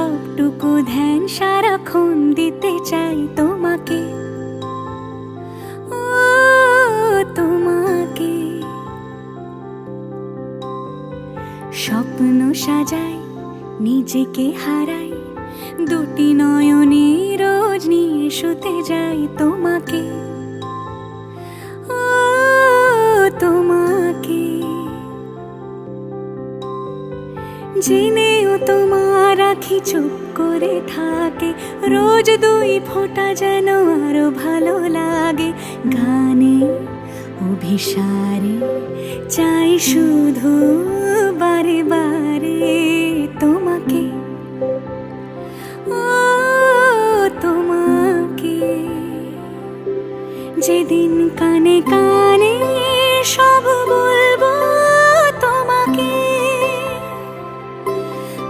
সবটুকু ধ্যান সারাক্ষণ দিতে চাই তোমাকে, ও তোমাকে। স্বপ্ন সাজাই, নিজেকে হারাই, দুটি নয়নে রোজ নিয়ে শুতে যাই তোমাকে, ও তোমাকে। জেনেও তোমার আখি চুপ করে থাকে, রোজ দুই ফোঁটা যেন আরো ভালো লাগে। গানে অভিসারে চাই শুধু বারে বারে তোমাকে, ও তোমাকে। যেদিন কানে কানে সব বলবো তোমাকে,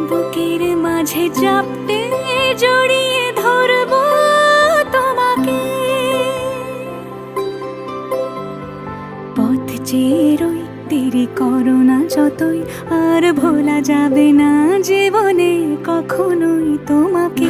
বুকের মাঝে চাপতে জড়িয়ে ধরবো তোমাকে। পথ চেয়ে রই, দেরি করো না যতই, আর ভোলা যাবে না জীবনে কখনোই তোমাকে।